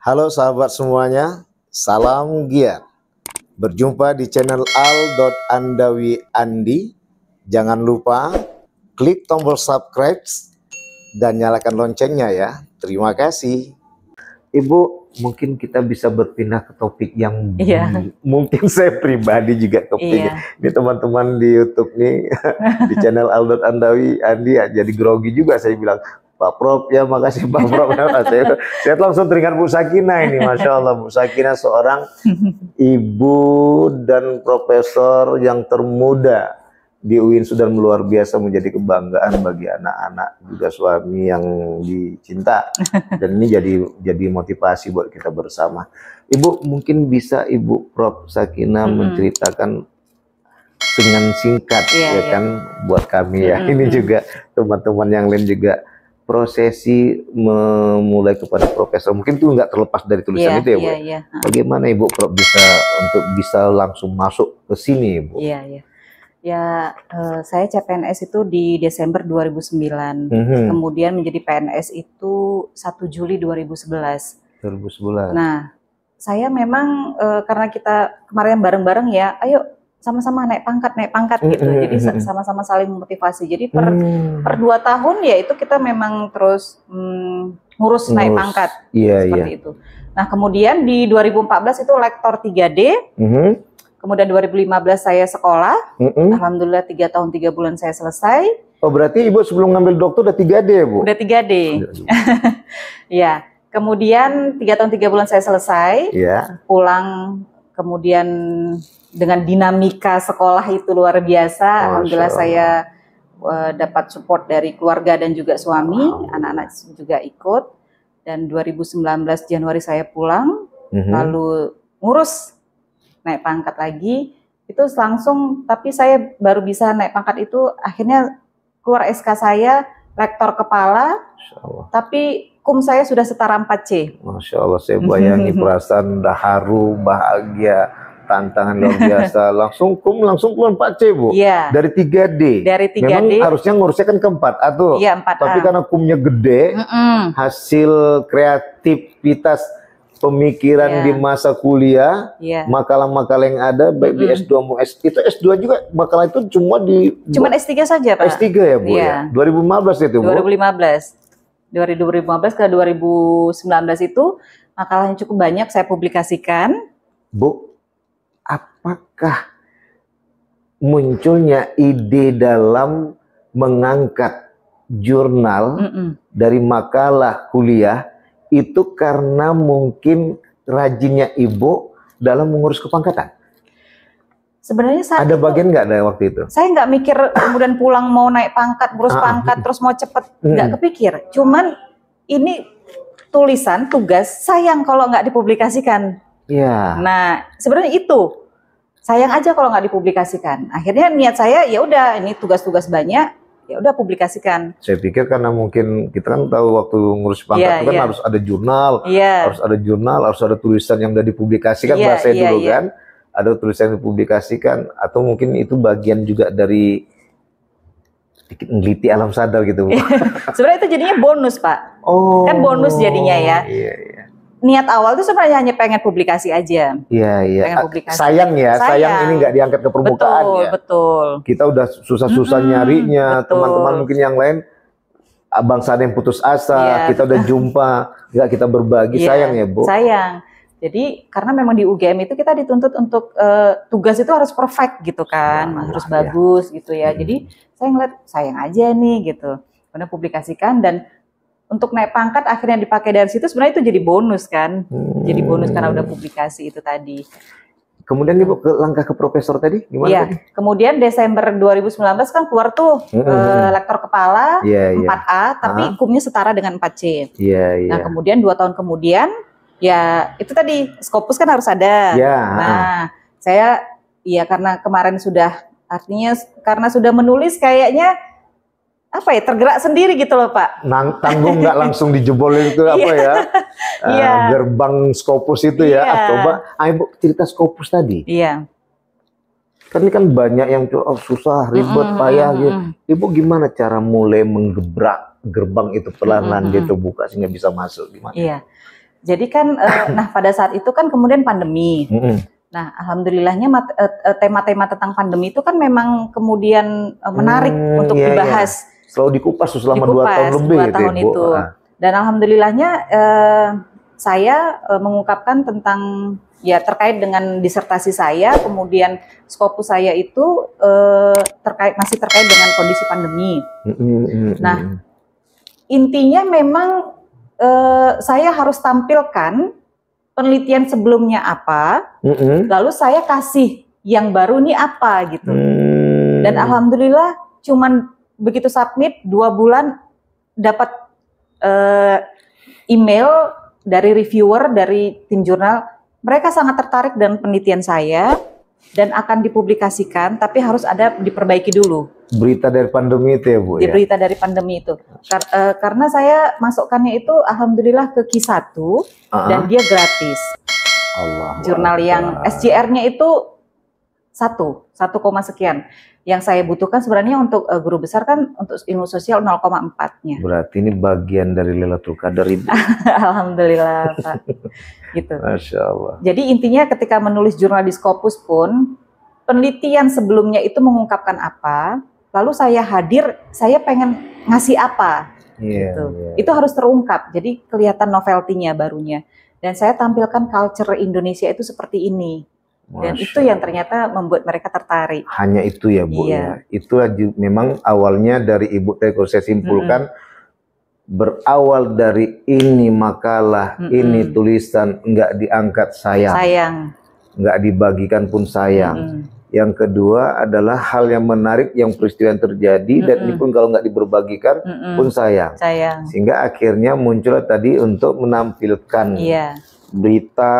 Halo sahabat semuanya, salam giat. Berjumpa di channel al.andawi.andi. Jangan lupa klik tombol subscribe dan nyalakan loncengnya ya. Terima kasih. Ibu, mungkin kita bisa berpindah ke topik yang mungkin saya pribadi juga topiknya. Ini teman-teman di YouTube nih, di channel al.andawi.andi ya, jadi grogi juga saya bilang. Pak Prof, ya makasih Pak Prof. Saya langsung teringat Bu Sakinah ini, Masya Allah. Bu Sakinah seorang ibu dan profesor yang termuda di UIN Sudan, luar biasa, menjadi kebanggaan bagi anak-anak, juga suami yang dicinta. Dan ini jadi motivasi buat kita bersama. Ibu, mungkin bisa Ibu Prof Sakinah menceritakan dengan singkat ya kan buat kami ya. Ini juga teman-teman yang lain juga. Prosesi memulai kepada profesor mungkin itu nggak terlepas dari tulisan itu ya Bu. Bagaimana Ibu Prof bisa langsung masuk ke sini Bu? Saya CPNS itu di Desember 2009. Kemudian menjadi PNS itu 1 Juli 2011. Nah, saya memang karena kita kemarin bareng-bareng ya, ayo sama-sama naik pangkat gitu. Jadi sama-sama saling memotivasi. Jadi per 2 tahun ya itu kita memang terus ngurus naik pangkat seperti itu. Nah, kemudian di 2014 itu lektor 3D. Kemudian 2015 saya sekolah. Alhamdulillah 3 tahun 3 bulan saya selesai. Oh, berarti Ibu sebelum ngambil dokter udah 3D ya, Bu? Udah 3D. Ya. Kemudian 3 tahun 3 bulan saya selesai. Pulang, kemudian dengan dinamika sekolah itu luar biasa. Alhamdulillah saya dapat support dari keluarga dan juga suami, anak-anak juga ikut. Dan 2019 Januari saya pulang, lalu ngurus naik pangkat lagi. Itu langsung, tapi saya baru bisa naik pangkat itu akhirnya keluar SK saya lektor kepala, tapi kum saya sudah setara 4C. Masya Allah, saya bayangi perasaan dah haru, bahagia, tantangan luar biasa. Langsung keluar 4C Bu. Dari 3D. Dari 3D. Memang harusnya ngurusnya kan ke 4A tuh. 4A. Tapi karena kumnya gede, hasil kreativitas pemikiran di masa kuliah, makalah-makalah yang ada baik di S2 mau itu S2 juga makalah itu cuman S3 saja Pak. S3 ya Bu ya. 2015 itu Bu. 2015 ke 2019 itu makalahnya cukup banyak saya publikasikan. Bu, apakah munculnya ide dalam mengangkat jurnal dari makalah kuliah itu karena mungkin rajinnya Ibu dalam mengurus kepangkatan? Sebenarnya ada bagian nggak dari waktu itu? Saya nggak mikir kemudian pulang mau naik pangkat, ngurus pangkat, terus mau cepet, nggak kepikir. Cuman ini tulisan, tugas, sayang kalau nggak dipublikasikan. Nah, sebenarnya itu sayang aja kalau nggak dipublikasikan. Akhirnya niat saya ya udah, ini tugas-tugas banyak, ya udah publikasikan. Saya pikir karena mungkin kita kan tahu waktu ngurus pangkat kan harus ada jurnal, harus ada tulisan yang udah dipublikasikan bahasa dulu kan. Ada tulisan yang dipublikasikan, atau mungkin itu bagian juga dari sedikit meneliti alam sadar gitu. Sebenarnya itu jadinya bonus Pak. Kan bonus jadinya ya. Niat awal itu sebenarnya hanya pengen publikasi aja. Sayang ini nggak diangkat ke permukaan. Betul. Kita udah susah-susah nyarinya, teman-teman mungkin yang lain bangsa ada yang putus asa, kita udah jumpa, nggak kita berbagi, sayang ya Bu. Sayang. Jadi karena memang di UGM itu kita dituntut untuk tugas itu harus perfect gitu kan, harus bagus gitu ya. Jadi saya ngeliat sayang aja nih gitu. Kemudian publikasikan dan untuk naik pangkat akhirnya dipakai dari situ, sebenarnya itu jadi bonus kan. Jadi bonus karena udah publikasi itu tadi. Kemudian Ibu langkah ke profesor tadi gimana tadi? Kemudian Desember 2019 kan keluar tuh lektor kepala 4A, tapi kumnya setara dengan 4C. Nah kemudian 2 tahun kemudian ya itu tadi Scopus kan harus ada. Nah saya karena kemarin sudah, artinya karena sudah menulis kayaknya apa ya, tergerak sendiri gitu loh Pak. Tanggung nggak langsung dijebolin itu apa ya, gerbang Scopus itu ya. Coba Ibu cerita Scopus tadi. Kan ini kan banyak yang susah, ribet, payah gitu. Ibu gimana cara mulai menggebrak gerbang itu perlahan-lahan dia terbuka sehingga bisa masuk, gimana? Jadi kan, nah pada saat itu kan kemudian pandemi. Nah, alhamdulillahnya tema-tema tentang pandemi itu kan memang kemudian menarik untuk dibahas. Selalu dikupas selama 2 tahun lebih 2 tahun itu. Dan alhamdulillahnya saya mengungkapkan tentang ya terkait dengan disertasi saya, kemudian Scopus saya itu masih terkait dengan kondisi pandemi. Nah, intinya memang saya harus tampilkan penelitian sebelumnya apa, lalu saya kasih yang baru nih apa gitu. Dan alhamdulillah cuman begitu submit 2 bulan dapat email dari reviewer dari tim jurnal. Mereka sangat tertarik dengan penelitian saya dan akan dipublikasikan, tapi harus ada diperbaiki dulu. Berita dari pandemi itu ya Bu? Berita dari pandemi itu. Karena saya masukkannya itu alhamdulillah ke Q1 dan dia gratis. Jurnal yang SJR-nya itu 1, sekian. Yang saya butuhkan sebenarnya untuk guru besar kan untuk ilmu sosial 0,4-nya. Berarti ini bagian dari Lailatul Qadar Ibu. Alhamdulillah Pak. Gitu. Masya Allah. Jadi intinya ketika menulis jurnal di Scopus pun, penelitian sebelumnya itu mengungkapkan apa, lalu saya hadir, saya pengen ngasih apa. Gitu. Itu harus terungkap, jadi kelihatan novelty-nya barunya. Dan saya tampilkan culture Indonesia itu seperti ini. Dan itu yang ternyata membuat mereka tertarik. Hanya itu ya Bu ya. Itu memang awalnya dari Ibu tadi kalau saya simpulkan, berawal dari ini makalah, ini tulisan nggak diangkat sayang. Nggak dibagikan pun sayang. Yang kedua adalah hal yang menarik yang peristiwa yang terjadi dan ini pun kalau nggak diberbagikan pun sayang. Sehingga akhirnya muncul tadi untuk menampilkan berita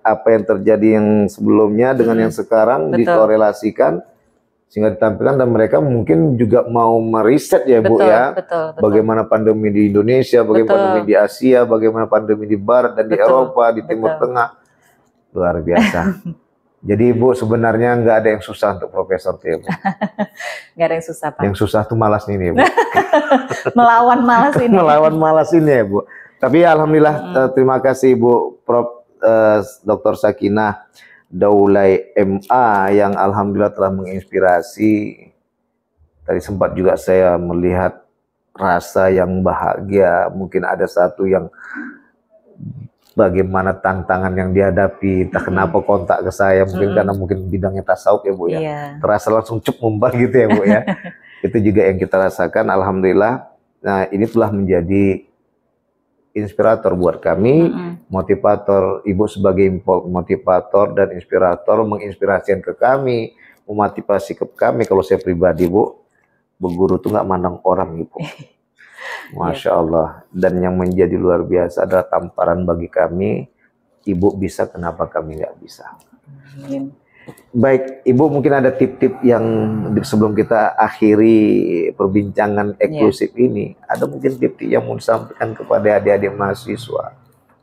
apa yang terjadi yang sebelumnya dengan yang sekarang dikorelasikan sehingga ditampilkan dan mereka mungkin juga mau meriset ya Bu ya. Bagaimana pandemi di Indonesia, bagaimana pandemi di Asia, bagaimana pandemi di Barat dan di Eropa, di Timur Tengah. Luar biasa. Jadi Bu sebenarnya nggak ada yang susah untuk profesor tuh ya Bu. Nggak ada yang susah Pak. Yang susah tuh malas ini ya Bu. Melawan malas ini. Melawan malas ini ya Bu. Tapi alhamdulillah terima kasih Bu Prof. Dr. Sakinah Daulay MA yang alhamdulillah telah menginspirasi. Tadi sempat juga saya melihat rasa yang bahagia. Mungkin ada satu yang bagaimana tantangan yang dihadapi, entah kenapa kontak ke saya, mungkin karena mungkin bidangnya tasawuf ya Bu ya. Terasa langsung cep membah gitu ya Bu ya. Itu juga yang kita rasakan alhamdulillah. Nah, ini telah menjadi inspirator buat kami, motivator, Ibu sebagai motivator dan inspirator menginspirasikan ke kami, memotivasi ke kami. Kalau saya pribadi Bu, berguru tuh nggak mandang orang Ibu. Masya Allah. Dan yang menjadi luar biasa adalah tamparan bagi kami, Ibu bisa, kenapa kami nggak bisa. Baik, Ibu mungkin ada tip-tip yang sebelum kita akhiri perbincangan eksklusif ini, ada mungkin tip-tip yang mau disampaikan kepada adik-adik mahasiswa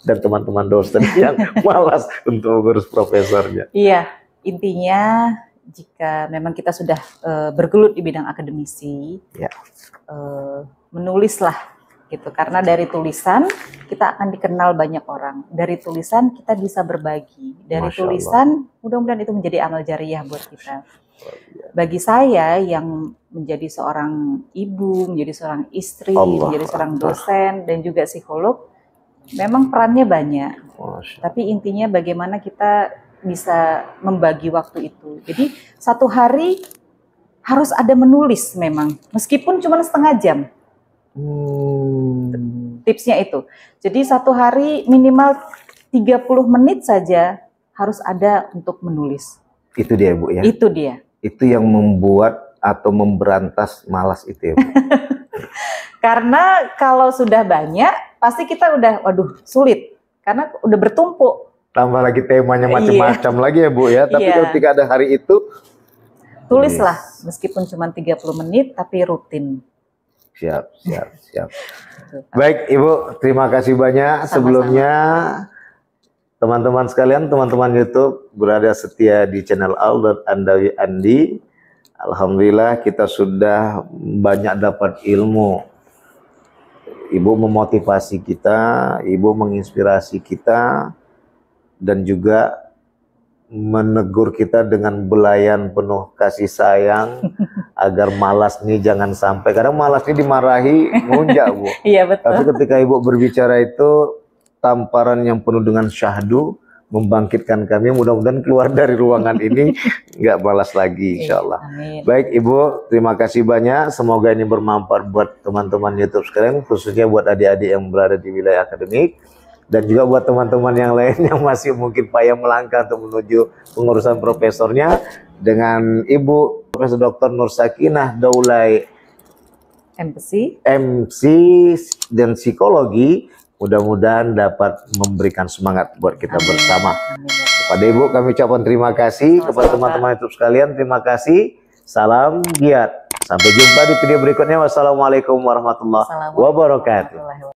dan teman-teman dosen yang malas untuk mengurus profesornya. Iya, intinya jika memang kita sudah bergelut di bidang akademisi, menulislah gitu, karena dari tulisan kita akan dikenal banyak orang, dari tulisan kita bisa berbagi, dari tulisan mudah-mudahan itu menjadi amal jariyah buat kita. Bagi saya yang menjadi seorang ibu, menjadi seorang istri, menjadi seorang dosen dan juga psikolog, memang perannya banyak. Tapi intinya bagaimana kita bisa membagi waktu itu. Jadi satu hari harus ada menulis memang, meskipun cuma setengah jam. Tipsnya itu. Jadi satu hari minimal 30 menit saja harus ada untuk menulis. Itu dia Bu ya? Itu dia. Itu yang membuat atau memberantas malas itu ya Bu? Karena kalau sudah banyak, pasti kita udah, waduh sulit. Karena udah bertumpuk. Tambah lagi temanya macam-macam lagi ya Bu ya? Tapi ketika ada hari itu, tulislah. Meskipun cuma 30 menit, tapi rutin. Siap. Baik Ibu, terima kasih banyak. Sebelumnya teman-teman sekalian, teman-teman YouTube berada setia di channel Albert Andawi Andi. Alhamdulillah kita sudah banyak dapat ilmu Ibu memotivasi kita, Ibu menginspirasi kita, dan juga menegur kita dengan belayan penuh kasih sayang agar malas nih jangan sampai. Kadang malas nih dimarahi ngunjak, Bu. Iya, betul. Tapi ketika Ibu berbicara itu tamparan yang penuh dengan syahdu membangkitkan kami, mudah-mudahan keluar dari ruangan ini nggak balas lagi, insya Allah. Baik Ibu, terima kasih banyak. Semoga ini bermanfaat buat teman-teman YouTube sekalian, khususnya buat adik-adik yang berada di wilayah akademik, dan juga buat teman-teman yang lain yang masih mungkin payah melangkah untuk menuju pengurusan profesornya, dengan Ibu Profesor Dr. Nur Sakinah Daulay, MC dan psikologi. Mudah-mudahan dapat memberikan semangat buat kita bersama. Kepada Ibu kami ucapkan terima kasih. Kepada teman-teman YouTube sekalian, terima kasih. Salam giat. Sampai jumpa di video berikutnya. Wassalamualaikum warahmatullahi wabarakatuh.